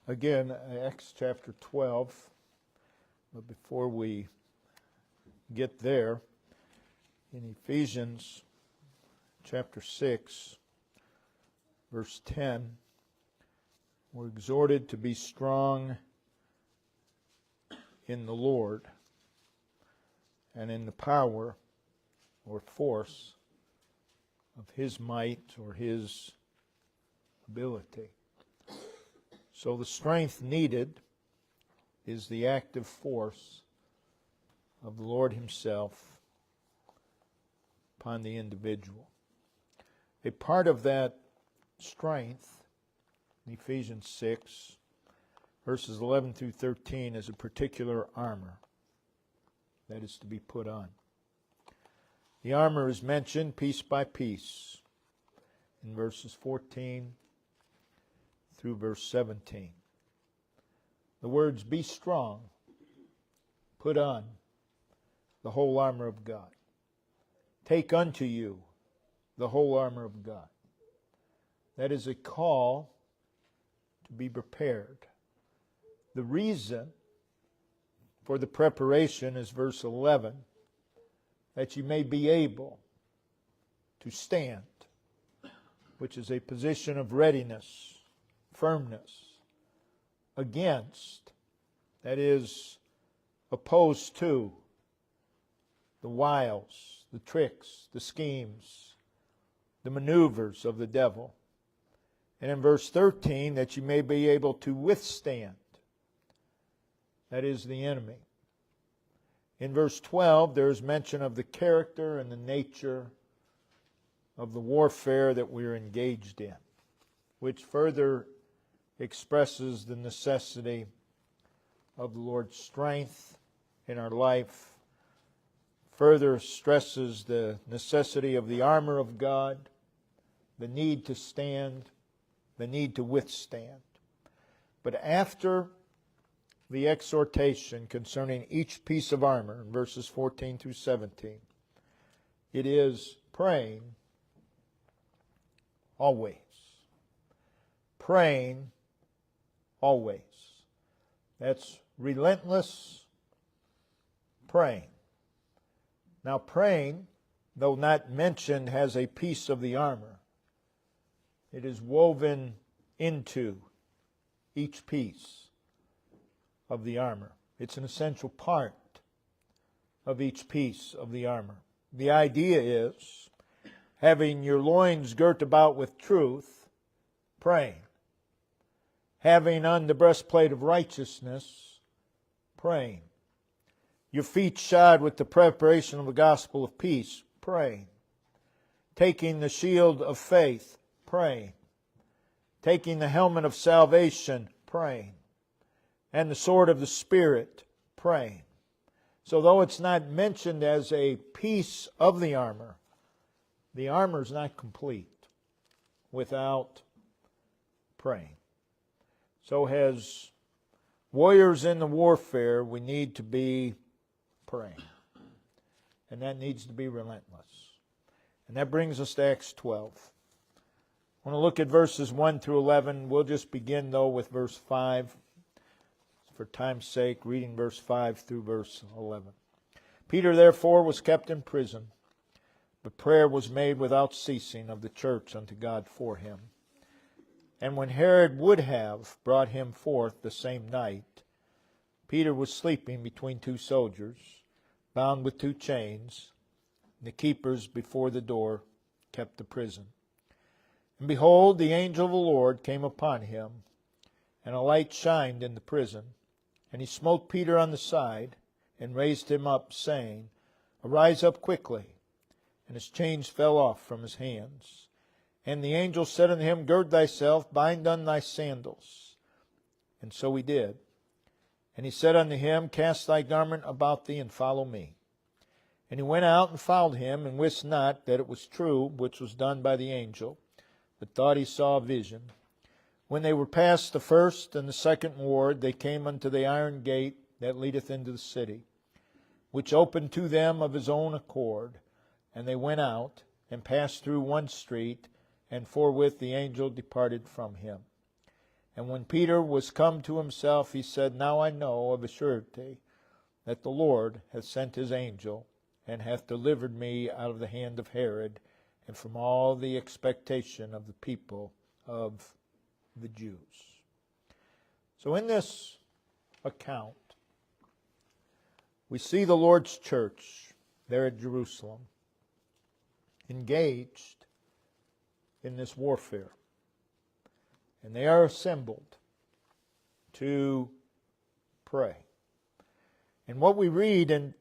Again, Acts chapter 12. But before we get there, in Ephesians chapter 6, verse 10, we're exhorted to be strong in the Lord and in the power or force of His might or His ability. So the strength needed is the active force of the Lord Himself upon the individual. A part of that strength in Ephesians 6, verses 11 through 13, is a particular armor that is to be put on. The armor is mentioned piece by piece in verses 14 through verse 17. The words, be strong, put on the whole armor of God. Take unto you the whole armor of God. That is a call to be prepared. The reason for the preparation is verse 11, that you may be able to stand, which is a position of readiness, firmness, against, that is, opposed to, the wiles, the tricks, the schemes, the maneuvers of the devil. And in verse 13, that you may be able to withstand, that is, the enemy. In verse 12, there is mention of the character and the nature of the warfare that we are engaged in, which further expresses the necessity of the Lord's strength in our life, further stresses the necessity of the armor of God, the need to stand, the need to withstand. But after the exhortation concerning each piece of armor in verses 14 through 17, it is praying always. Praying always. That's relentless praying. Now praying, though not mentioned, has a piece of the armor. It is woven into each piece of the armor. It's an essential part of each piece of the armor. The idea is having your loins girt about with truth, praying. Having on the breastplate of righteousness, praying. Your feet shod with the preparation of the gospel of peace, praying. Taking the shield of faith, praying. Taking the helmet of salvation, praying. And the sword of the Spirit, praying. So though it's not mentioned as a piece of the armor is not complete without praying. So as warriors in the warfare, we need to be praying. And that needs to be relentless. And that brings us to Acts 12. I want to look at verses 1 through 11. We'll just begin, though, with verse 5. For time's sake, reading verse 5 through verse 11. Peter, therefore, was kept in prison, but prayer was made without ceasing of the church unto God for him. And when Herod would have brought him forth the same night, Peter was sleeping between two soldiers, bound with two chains. The keepers before the door kept the prison. And behold, the angel of the Lord came upon him, and a light shined in the prison. And he smote Peter on the side, and raised him up, saying, Arise up quickly. And his chains fell off from his hands. And the angel said unto him, Gird thyself, bind on thy sandals. And so he did. And he said unto him, Cast thy garment about thee, and follow me. And he went out and followed him, and wist not that it was true, which was done by the angel, but thought he saw a vision. When they were past the first and the second ward, they came unto the iron gate that leadeth into the city, which opened to them of his own accord. And they went out, and passed through one street, and forthwith the angel departed from him. And when Peter was come to himself, he said, Now I know of a surety that the Lord hath sent his angel, and hath delivered me out of the hand of Herod, and from all the expectation of the people of the Jews. So in this account, we see the Lord's church there at Jerusalem engaged in this warfare. And they are assembled to pray. And what we read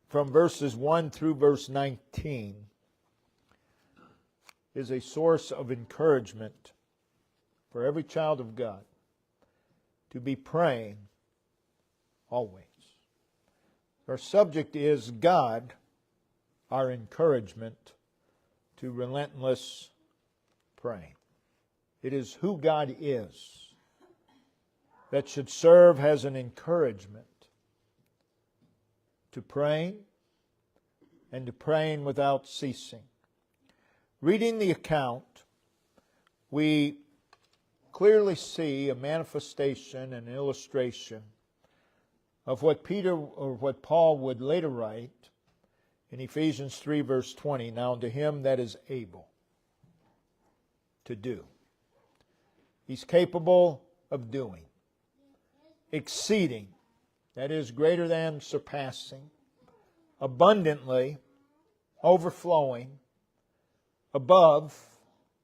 from verses 1 through verse 19 is a source of encouragement for every child of God to be praying always. Our subject is God, our encouragement to relentless praying. It is who God is that should serve as an encouragement to praying and to praying without ceasing. Reading the account, we clearly see a manifestation and an illustration of what Paul would later write in Ephesians 3 verse 20, Now to him that is able to do. He's capable of doing, exceeding, that is greater than, surpassing, abundantly, overflowing, above,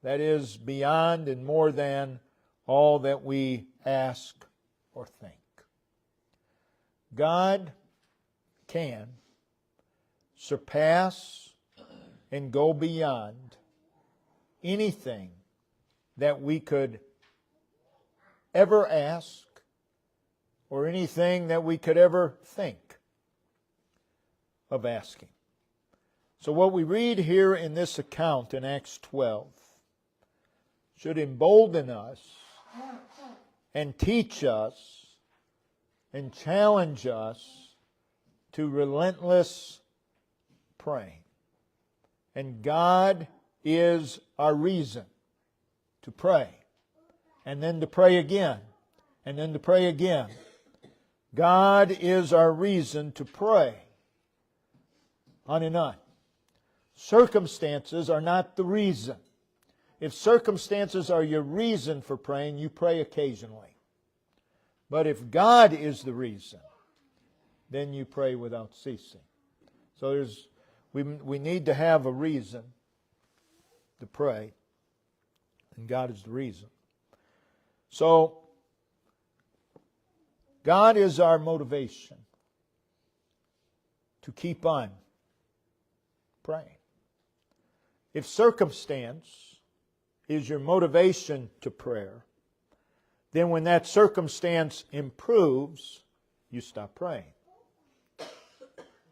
that is beyond and more than all that we ask or think. God can surpass and go beyond anything that we could ever ask or anything that we could ever think of asking. So what we read here in this account in Acts 12 should embolden us and teach us and challenge us to relentless praying. And God is our reason to pray. And then to pray again. And then to pray again. God is our reason to pray. On and on. Circumstances are not the reason. If circumstances are your reason for praying, you pray occasionally. But if God is the reason, then you pray without ceasing. So we need to have a reason to pray, and God is the reason. So, God is our motivation to keep on praying. If circumstance is your motivation to prayer, then when that circumstance improves, you stop praying.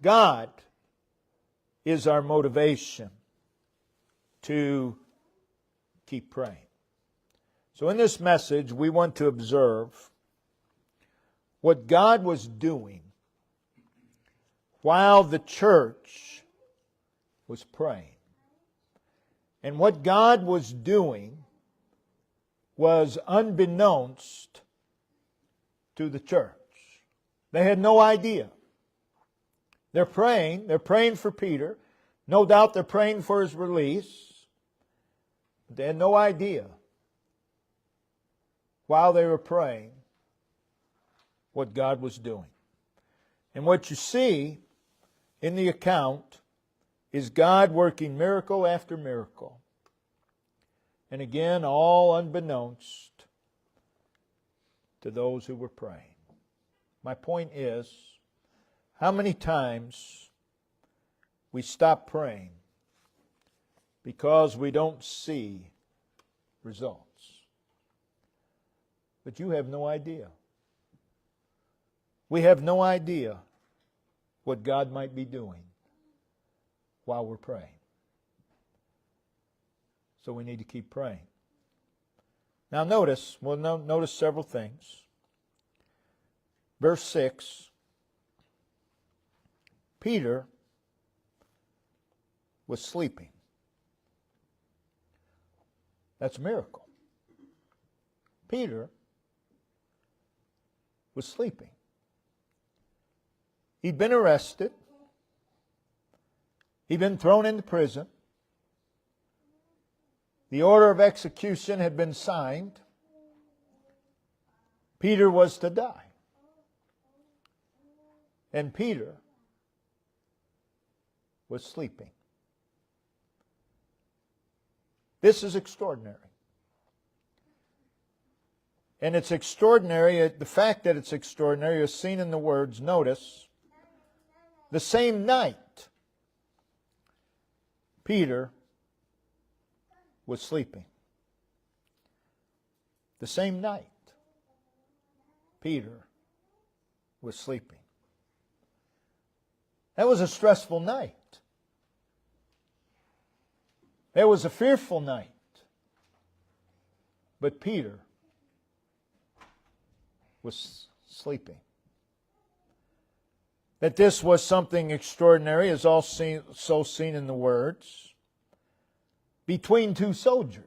God is our motivation to keep praying. So in this message, we want to observe what God was doing while the church was praying. And what God was doing was unbeknownst to the church. They had no idea. They're praying for Peter. No doubt they're praying for his release. They had no idea while they were praying what God was doing. And what you see in the account is God working miracle after miracle. And again, all unbeknownst to those who were praying. My point is, how many times we stop praying because we don't see results? But you have no idea. We have no idea what God might be doing while we're praying. So we need to keep praying. Now notice several things. Verse 6, Peter was sleeping. That's a miracle. Peter was sleeping. He'd been arrested. He'd been thrown into prison. The order of execution had been signed. Peter was to die. And Peter was sleeping. This is extraordinary. And it's extraordinary, the fact that it's extraordinary is seen in the words, notice, the same night Peter was sleeping. The same night Peter was sleeping. That was a stressful night. It was a fearful night. But Peter was sleeping. That this was something extraordinary is also seen in the words, between two soldiers.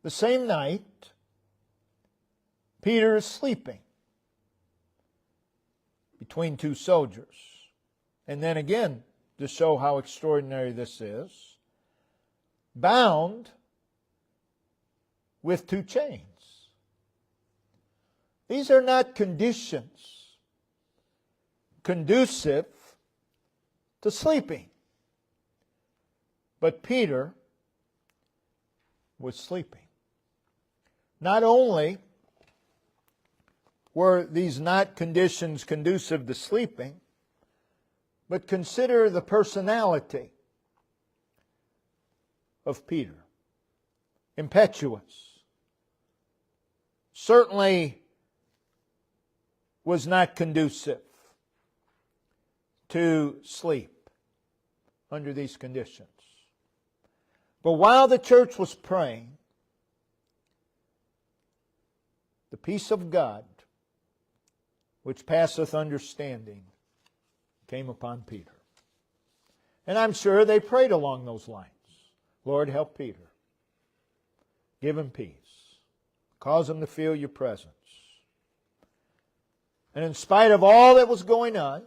The same night, Peter is sleeping between two soldiers. And then again, to show how extraordinary this is, bound with two chains. These are not conditions conducive to sleeping. But Peter was sleeping. Not only were these not conditions conducive to sleeping, but consider the personality of Peter. Impetuous. Certainly was not conducive to sleep under these conditions. But while the church was praying, the peace of God, which passeth understanding, came upon Peter. And I'm sure they prayed along those lines. Lord, help Peter. Give him peace. Cause him to feel your presence. And in spite of all that was going on,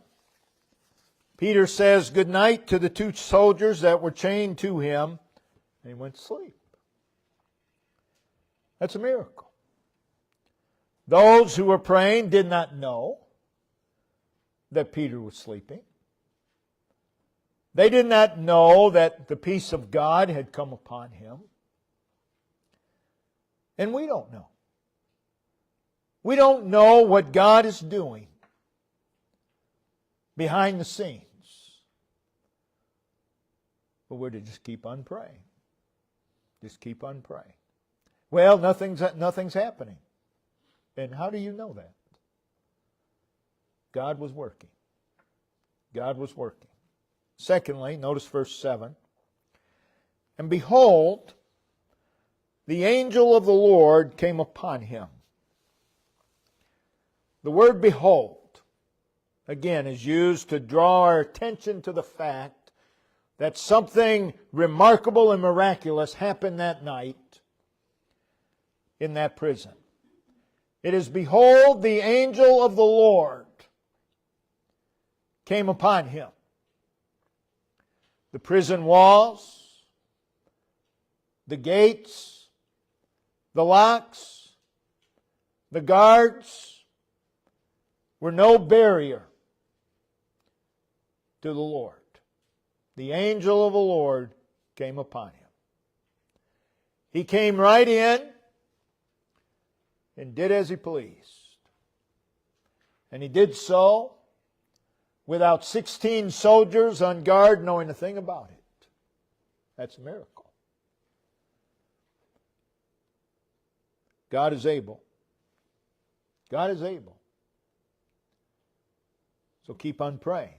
Peter says good night to the two soldiers that were chained to him, and he went to sleep. That's a miracle. Those who were praying did not know that Peter was sleeping. They did not know that the peace of God had come upon him. And we don't know. We don't know what God is doing behind the scenes. But we're to just keep on praying. Just keep on praying. Well, nothing's happening. And how do you know that? God was working. God was working. Secondly, notice verse 7. And behold, the angel of the Lord came upon him. The word behold, again, is used to draw our attention to the fact that something remarkable and miraculous happened that night in that prison. It is, behold, the angel of the Lord came upon him. The prison walls, the gates, the locks, the guards were no barrier to the Lord. The angel of the Lord came upon him. He came right in and did as he pleased. And he did so without 16 soldiers on guard knowing a thing about it. That's a miracle. God is able. God is able. So keep on praying.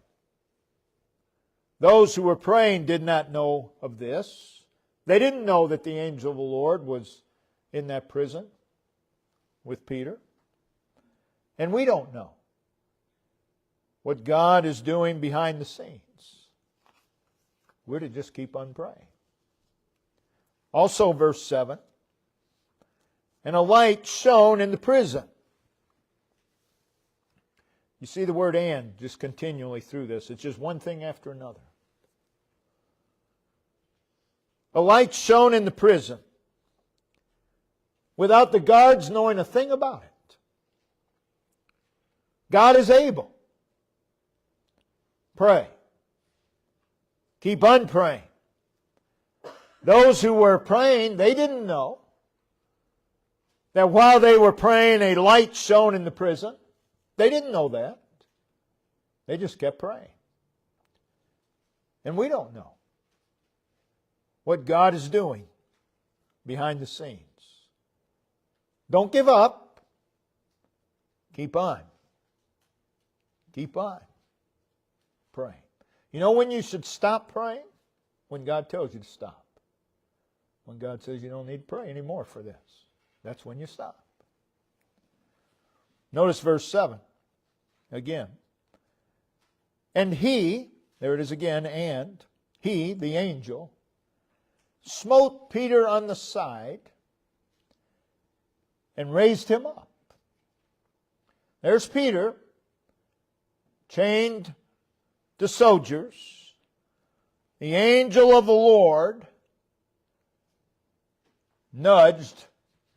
Those who were praying did not know of this. They didn't know that the angel of the Lord was in that prison with Peter. And we don't know what God is doing behind the scenes. We're to just keep on praying. Also, verse 7. and a light shone in the prison. You see the word "and" just continually through this. It's just one thing after another. A light shone in the prison without the guards knowing a thing about it. God is able. Pray. Keep on praying. Those who were praying, they didn't know that while they were praying, a light shone in the prison. They didn't know that. They just kept praying. And we don't know what God is doing behind the scenes. Don't give up. Keep on. Keep on praying. You know when you should stop praying? When God tells you to stop. When God says you don't need to pray anymore for this. That's when you stop. Notice verse 7 again. And he, there it is again, and he, the angel, smote Peter on the side and raised him up. There's Peter, chained to soldiers. The angel of the Lord nudged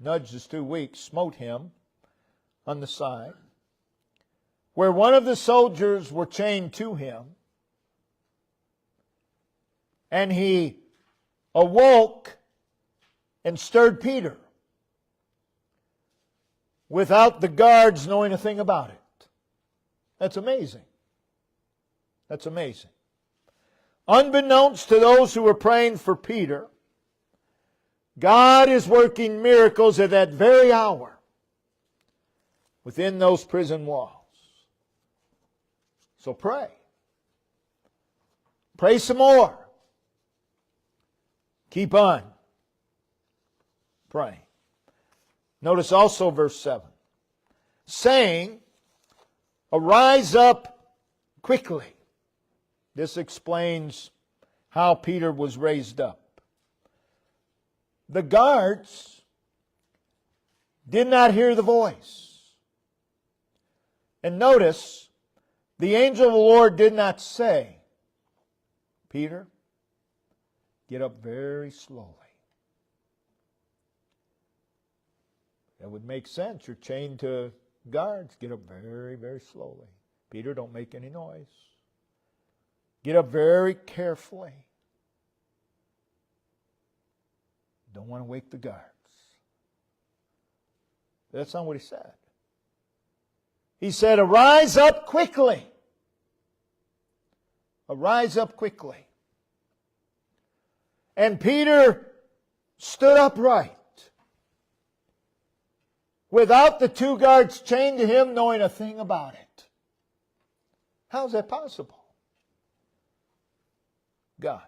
is too weak, smote him on the side, where one of the soldiers were chained to him, and he awoke and stirred Peter without the guards knowing a thing about it. That's amazing. That's amazing. Unbeknownst to those who were praying for Peter, God is working miracles at that very hour within those prison walls. So pray. Pray some more. Keep on praying. Notice also verse 7. Saying, arise up quickly. This explains how Peter was raised up. The guards did not hear the voice. And notice, the angel of the Lord did not say, Peter, get up very slowly. That would make sense. You're chained to guards. Get up very, very slowly. Peter, don't make any noise. Get up very carefully. Don't want to wake the guards. That's not what he said. He said, arise up quickly. Arise up quickly. And Peter stood upright, without the two guards chained to him knowing a thing about it. How is that possible? God.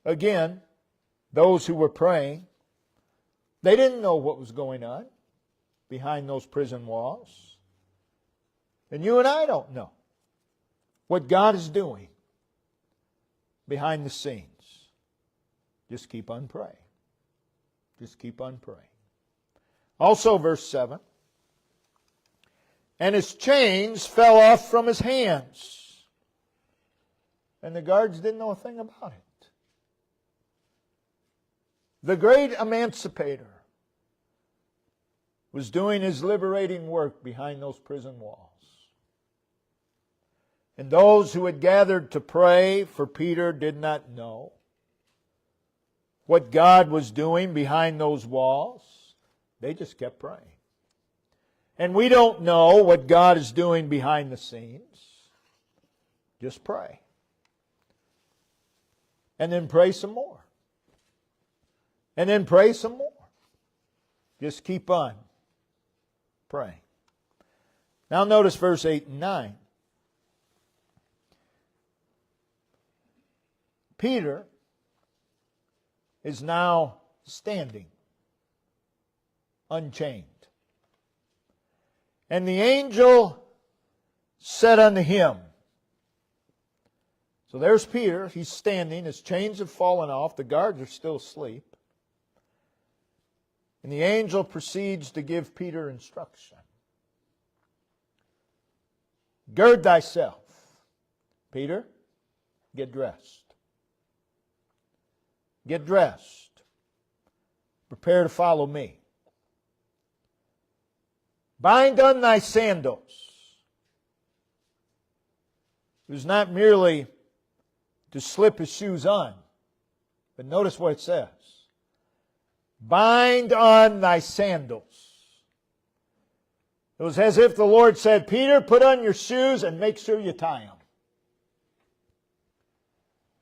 Again, those who were praying, they didn't know what was going on behind those prison walls. And you and I don't know what God is doing behind the scenes. Just keep on praying. Just keep on praying. Also, verse 7. And his chains fell off from his hands. And the guards didn't know a thing about it. The great emancipator was doing his liberating work behind those prison walls. And those who had gathered to pray for Peter did not know what God was doing behind those walls. They just kept praying. And we don't know what God is doing behind the scenes. Just pray. And then pray some more. And then pray some more. Just keep on praying. Now notice verse 8 and 9. Peter is now standing, unchained. And the angel said unto him, so there's Peter, he's standing, his chains have fallen off, the guards are still asleep. And the angel proceeds to give Peter instruction. Gird thyself. Peter, get dressed. Get dressed. Prepare to follow me. Bind on thy sandals. It was not merely to slip his shoes on, but notice what it says. Bind on thy sandals. It was as if the Lord said, Peter, put on your shoes and make sure you tie them.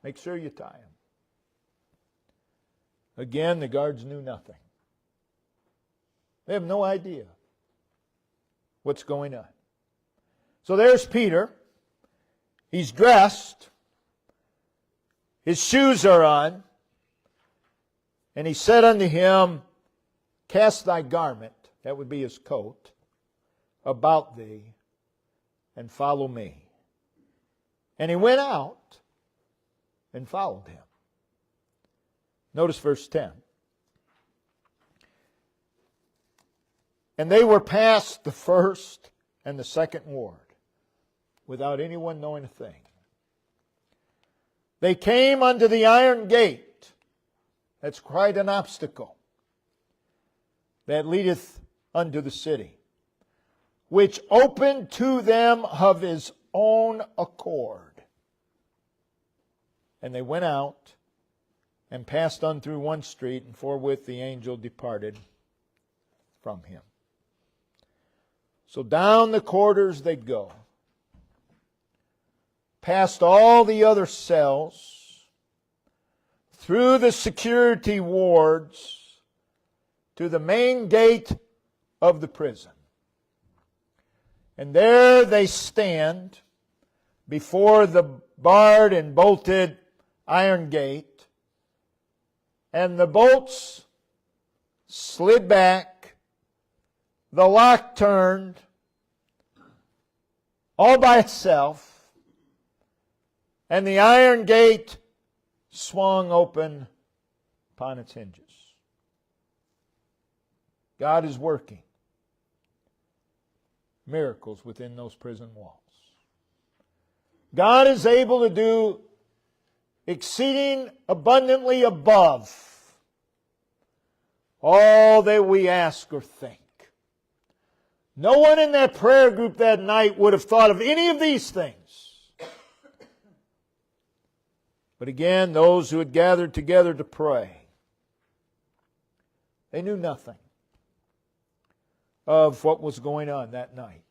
Make sure you tie them. Again, the guards knew nothing. They have no idea what's going on. So there's Peter. He's dressed. His shoes are on. And he said unto him, cast thy garment, that would be his coat, about thee, and follow me. And he went out and followed him. Notice verse 10. And they were past the first and the second ward, without anyone knowing a thing. They came unto the iron gate. That's quite an obstacle that leadeth unto the city, which opened to them of his own accord. And they went out and passed on through one street, and forthwith the angel departed from him. So down the corridors they go, past all the other cells, through the security wards, to the main gate of the prison. And there they stand before the barred and bolted iron gate, and the bolts slid back, the lock turned, all by itself, and the iron gate swung open upon its hinges. God is working miracles within those prison walls. God is able to do exceeding abundantly above all that we ask or think. No one in that prayer group that night would have thought of any of these things. But again, those who had gathered together to pray, they knew nothing of what was going on that night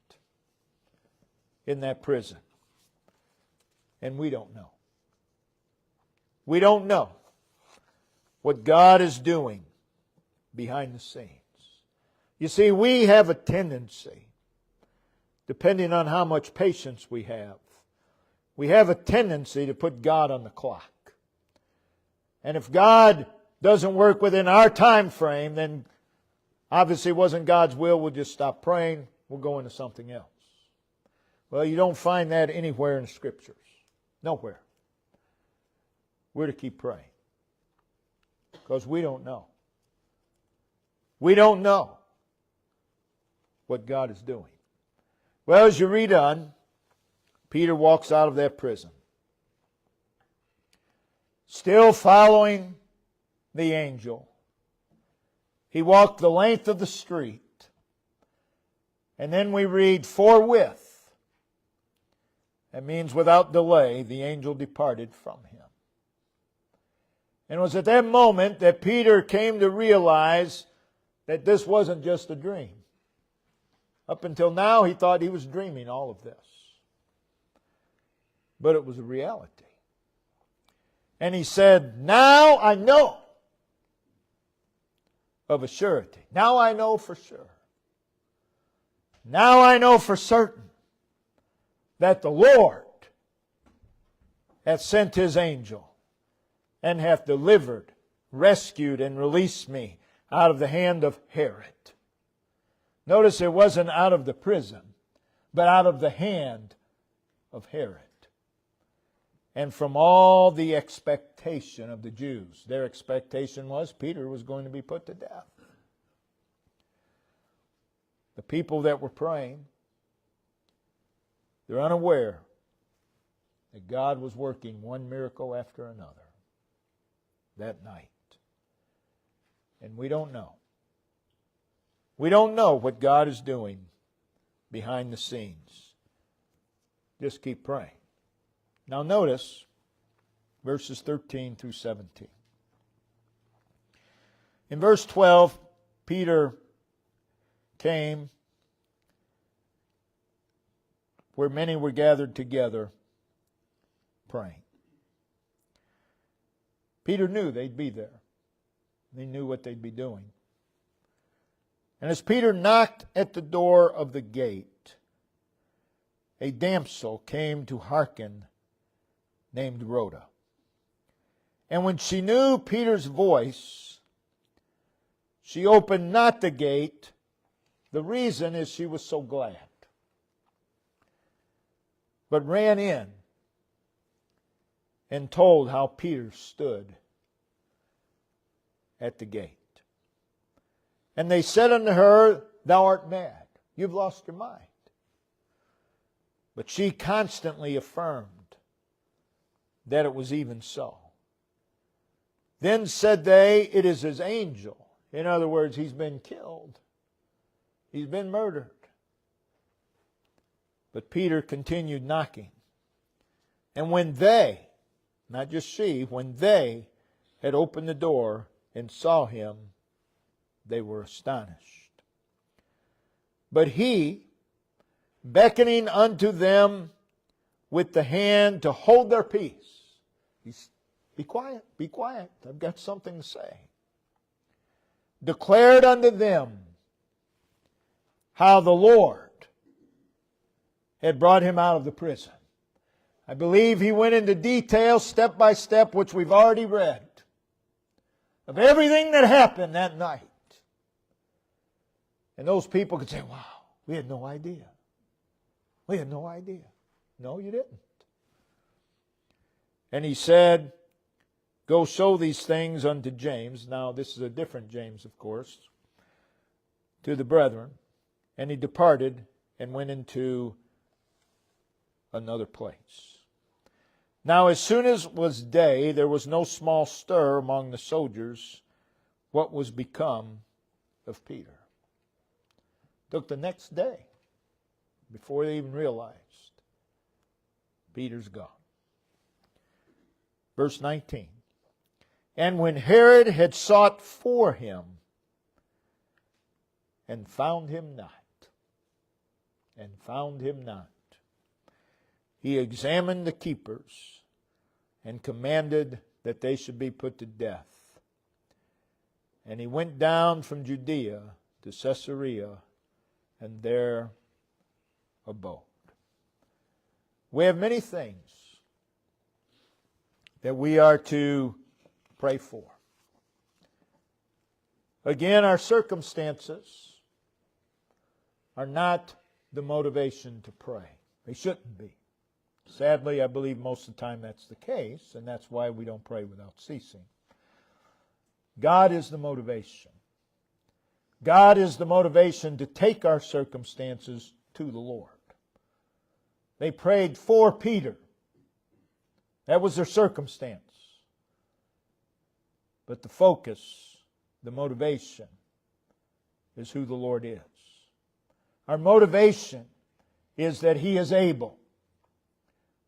in that prison. And we don't know. We don't know what God is doing behind the scenes. You see, we have a tendency, depending on how much patience we have a tendency to put God on the clock. And if God doesn't work within our time frame, then obviously it wasn't God's will. We'll just stop praying. We'll go into something else. Well, you don't find that anywhere in the Scriptures. Nowhere. We're to keep praying. Because we don't know. We don't know what God is doing. Well, as you read on, Peter walks out of that prison, still following the angel. He walked the length of the street. And then we read, forthwith. That means without delay, the angel departed from him. And it was at that moment that Peter came to realize that this wasn't just a dream. Up until now, he thought he was dreaming all of this. But it was a reality. And he said, now I know of a surety. Now I know for sure. Now I know for certain that the Lord hath sent His angel and hath delivered, rescued, and released me out of the hand of Herod. Notice it wasn't out of the prison, but out of the hand of Herod. And from all the expectation of the Jews. Their expectation was Peter was going to be put to death. the people that were praying, they're unaware that God was working one miracle after another that night. And we don't know. We don't know what God is doing behind the scenes. Just keep praying. Now notice verses 13 through 17. In verse 12, Peter came where many were gathered together praying. Peter knew they'd be there. He knew what they'd be doing. And as Peter knocked at the door of the gate, a damsel came to hearken named Rhoda. And when she knew Peter's voice, she opened not the gate. The reason is she was so glad. But ran in and told how Peter stood at the gate. And they said unto her, Thou art mad. You've lost your mind. But she constantly affirmed that it was even so. Then said they, It is his angel. In other words, he's been killed. He's been murdered. But Peter continued knocking. And when they, not just she, when they had opened the door and saw him, they were astonished. But he, beckoning unto them with the hand to hold their peace, be quiet, I've got something to say, declared unto them how the Lord had brought him out of the prison. I believe he went into detail, step by step, which we've already read, of everything that happened that night. And those people could say, wow, we had no idea. We had no idea. No, you didn't. And he said, Go show these things unto James. Now, this is a different James, of course. To the brethren. And he departed and went into another place. Now, as soon as it was day, there was no small stir among the soldiers what was become of Peter. Took the next day before they even realized Peter's gone. Verse 19. And when Herod had sought for him and found him not, he examined the keepers and commanded that they should be put to death. And he went down from Judea to Caesarea and there abode. We have many things that we are to pray for. Again, our circumstances are not the motivation to pray. They shouldn't be. Sadly, I believe most of the time that's the case, and that's why we don't pray without ceasing. God is the motivation. God is the motivation to take our circumstances to the Lord. They prayed for Peter. That was their circumstance. But the focus, the motivation, is who the Lord is. Our motivation is that He is able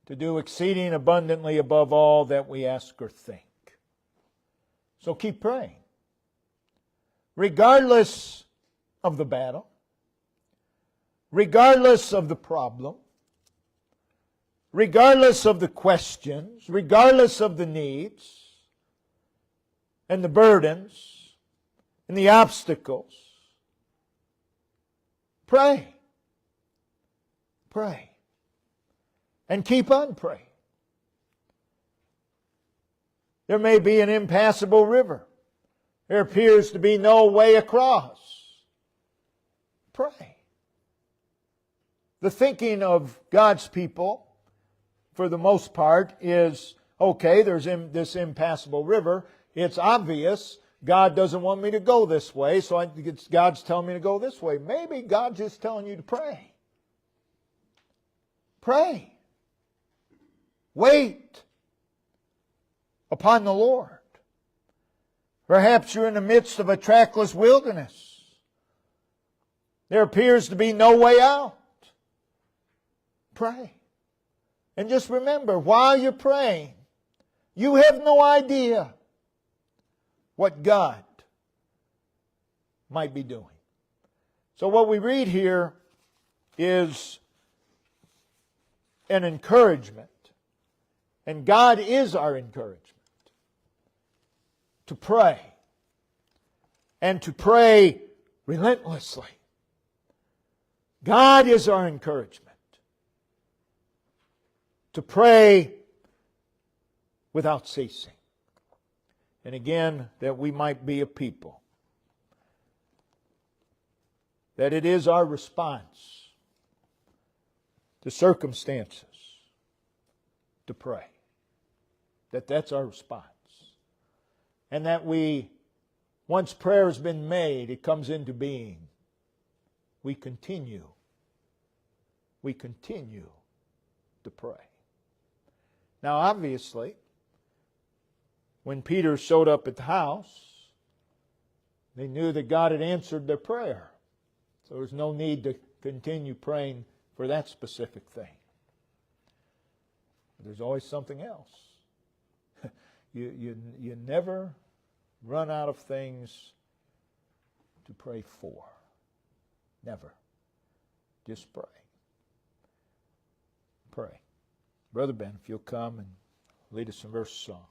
to do exceeding abundantly above all that we ask or think. So keep praying. Regardless of the battle, regardless of the problem, regardless of the questions, regardless of the needs and the burdens and the obstacles, pray. Pray. And keep on praying. There may be an impassable river. There appears to be no way across. Pray. The thinking of God's people, for the most part, is, okay, there's this impassable river. It's obvious God doesn't want me to go this way, so God's telling me to go this way. Maybe God's just telling you to pray. Pray. Wait upon the Lord. Perhaps you're in the midst of a trackless wilderness. There appears to be no way out. Pray. And just remember, while you're praying, you have no idea what God might be doing. So what we read here is an encouragement. And God is our encouragement. To pray. And to pray relentlessly. God is our encouragement. To pray without ceasing. And again, that we might be a people. That it is our response to circumstances to pray. That's our response. And that once prayer has been made, it comes into being. We continue to pray. Now obviously, when Peter showed up at the house, they knew that God had answered their prayer. So there's no need to continue praying for that specific thing. But there's always something else. You never run out of things to pray for. Never. Just pray. Pray. Brother Ben, if you'll come and lead us in verse song.